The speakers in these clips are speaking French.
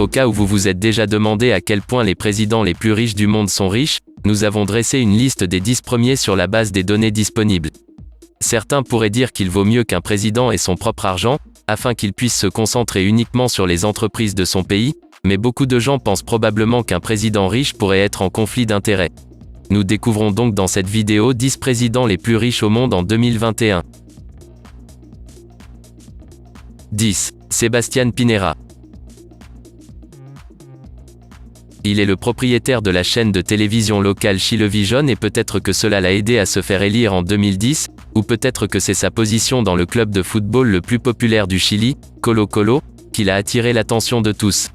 Au cas où vous vous êtes déjà demandé à quel point les présidents les plus riches du monde sont riches, nous avons dressé une liste des 10 premiers sur la base des données disponibles. Certains pourraient dire qu'il vaut mieux qu'un président ait son propre argent, afin qu'il puisse se concentrer uniquement sur les entreprises de son pays, mais beaucoup de gens pensent probablement qu'un président riche pourrait être en conflit d'intérêts. Nous découvrons donc dans cette vidéo 10 présidents les plus riches au monde en 2021. 10. Sebastián Pinera. Il est le propriétaire de la chaîne de télévision locale Chilevisión et peut-être que cela l'a aidé à se faire élire en 2010, ou peut-être que c'est sa position dans le club de football le plus populaire du Chili, Colo-Colo, qui l'a attiré l'attention de tous.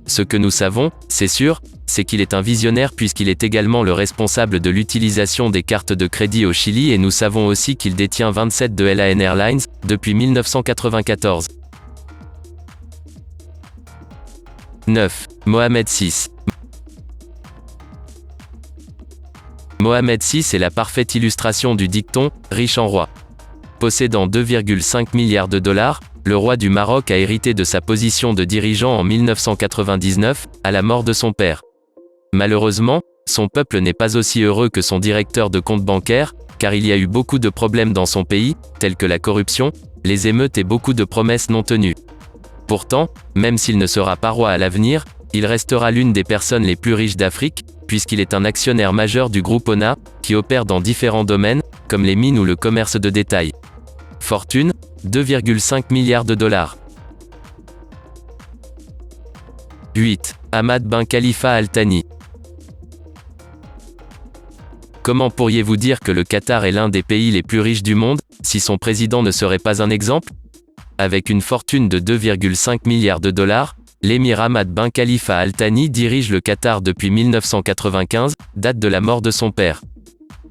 Ce que nous savons, c'est sûr, c'est qu'il est un visionnaire puisqu'il est également le responsable de l'utilisation des cartes de crédit au Chili et nous savons aussi qu'il détient 27 de LAN Airlines, depuis 1994. 9. Mohamed VI. Mohamed VI est la parfaite illustration du dicton « riche en roi ». Possédant 2,5 milliards de dollars, le roi du Maroc a hérité de sa position de dirigeant en 1999, à la mort de son père. Malheureusement, son peuple n'est pas aussi heureux que son directeur de compte bancaire, car il y a eu beaucoup de problèmes dans son pays, tels que la corruption, les émeutes et beaucoup de promesses non tenues. Pourtant, même s'il ne sera pas roi à l'avenir, il restera l'une des personnes les plus riches d'Afrique, puisqu'il est un actionnaire majeur du groupe ONA, qui opère dans différents domaines, comme les mines ou le commerce de détail. Fortune, 2,5 milliards de dollars. 8. Hamad bin Khalifa Al Thani. Comment pourriez-vous dire que le Qatar est l'un des pays les plus riches du monde, si son président ne serait pas un exemple? Avec une fortune de 2,5 milliards de dollars, l'émir Hamad bin Khalifa Al Thani dirige le Qatar depuis 1995, date de la mort de son père.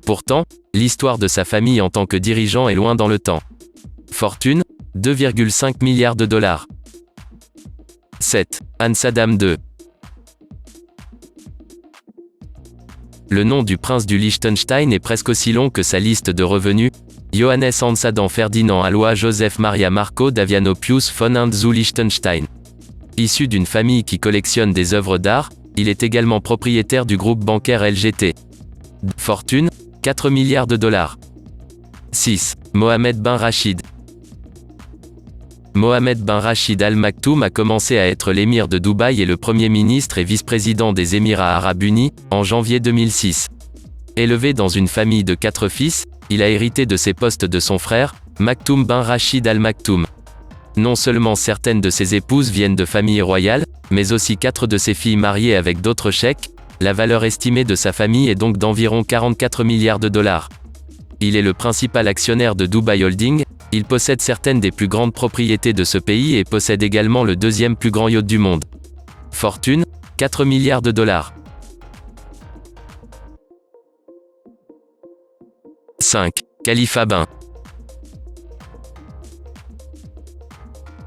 Pourtant, l'histoire de sa famille en tant que dirigeant est loin dans le temps. Fortune, 2,5 milliards de dollars. 7. Hans Adam II. Le nom du prince du Liechtenstein est presque aussi long que sa liste de revenus. Johannes Hans Adam Ferdinand Alois Joseph Maria Marco Daviano Pius von Hand zu Liechtenstein. Issu d'une famille qui collectionne des œuvres d'art, il est également propriétaire du groupe bancaire LGT. Fortune, 4 milliards de dollars. 6. Mohamed bin Rachid. Mohamed bin Rachid Al Maktoum a commencé à être l'émir de Dubaï et le premier ministre et vice-président des Émirats arabes unis, en janvier 2006. Élevé dans une famille de 4 fils, il a hérité de ses postes de son frère, Maktoum bin Rachid Al Maktoum. Non seulement certaines de ses épouses viennent de familles royales, mais aussi 4 de ses filles mariées avec d'autres cheikhs. La valeur estimée de sa famille est donc d'environ 44 milliards de dollars. Il est le principal actionnaire de Dubai Holding, il possède certaines des plus grandes propriétés de ce pays et possède également le deuxième plus grand yacht du monde. Fortune, 4 milliards de dollars. 5. Khalifa bin.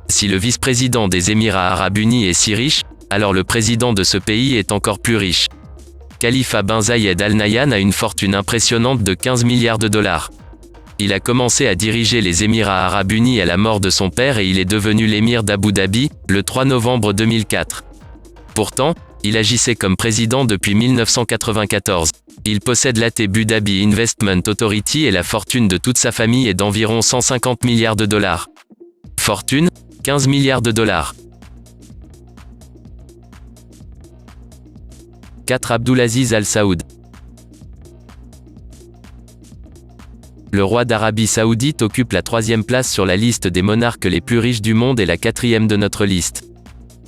Si le vice-président des Émirats arabes unis est si riche, alors le président de ce pays est encore plus riche. Khalifa bin Zayed Al Nahyan a une fortune impressionnante de 15 milliards de dollars. Il a commencé à diriger les Émirats arabes unis à la mort de son père et il est devenu l'émir d'Abu Dhabi, le 3 novembre 2004. Pourtant, il agissait comme président depuis 1994. Il possède l'Abu Dhabi Investment Authority et la fortune de toute sa famille est d'environ 150 milliards de dollars. Fortune, 15 milliards de dollars. 4. Abdulaziz Al Saoud. Le roi d'Arabie Saoudite occupe la 3e place sur la liste des monarques les plus riches du monde et la 4e de notre liste.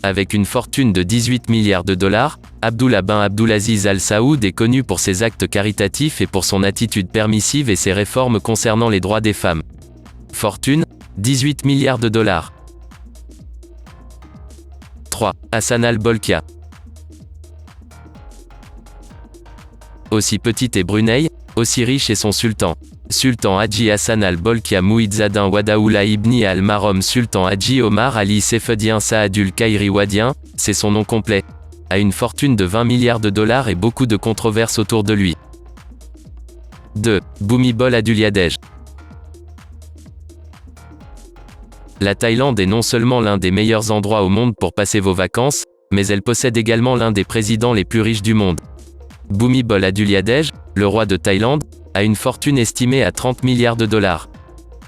Avec une fortune de 18 milliards de dollars, Abdullah bin Abdulaziz Al Saoud est connu pour ses actes caritatifs et pour son attitude permissive et ses réformes concernant les droits des femmes. Fortune, 18 milliards de dollars. 3. Hassan Al-Bolkiah. Aussi petite est Brunei, aussi riche est son sultan. Sultan Haji Hassan Al-Bolkiah Mu'izzadin Wadaoula ibn al-Marom Sultan Haji Omar Ali Sefedien Saadul Khairi Wadien, c'est son nom complet, a une fortune de 20 milliards de dollars et beaucoup de controverses autour de lui. 2. Bhumibol Adulyadej. La Thaïlande est non seulement l'un des meilleurs endroits au monde pour passer vos vacances, mais elle possède également l'un des présidents les plus riches du monde. Bhumibol Adulyadej, le roi de Thaïlande, a une fortune estimée à 30 milliards de dollars.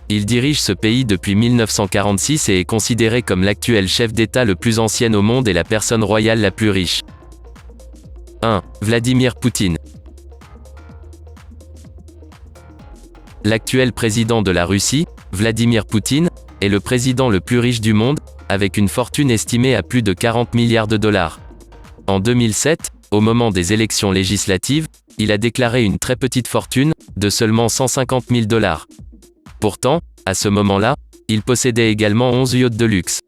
Il dirige ce pays depuis 1946 et est considéré comme l'actuel chef d'État le plus ancien au monde et la personne royale la plus riche. 1. Vladimir Poutine. L'actuel président de la Russie, Vladimir Poutine, est le président le plus riche du monde, avec une fortune estimée à plus de 40 milliards de dollars. En 2007, au moment des élections législatives, il a déclaré une très petite fortune, de seulement 150 000 dollars. Pourtant, à ce moment-là, il possédait également 11 yachts de luxe.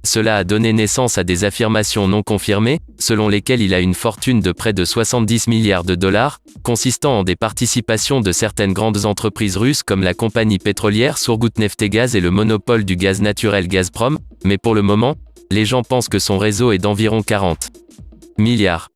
Cela a donné naissance à des affirmations non confirmées, selon lesquelles il a une fortune de près de 70 milliards de dollars, consistant en des participations de certaines grandes entreprises russes comme la compagnie pétrolière Surgutneftgaz et le monopole du gaz naturel Gazprom, mais pour le moment, les gens pensent que son réseau est d'environ 40 milliards.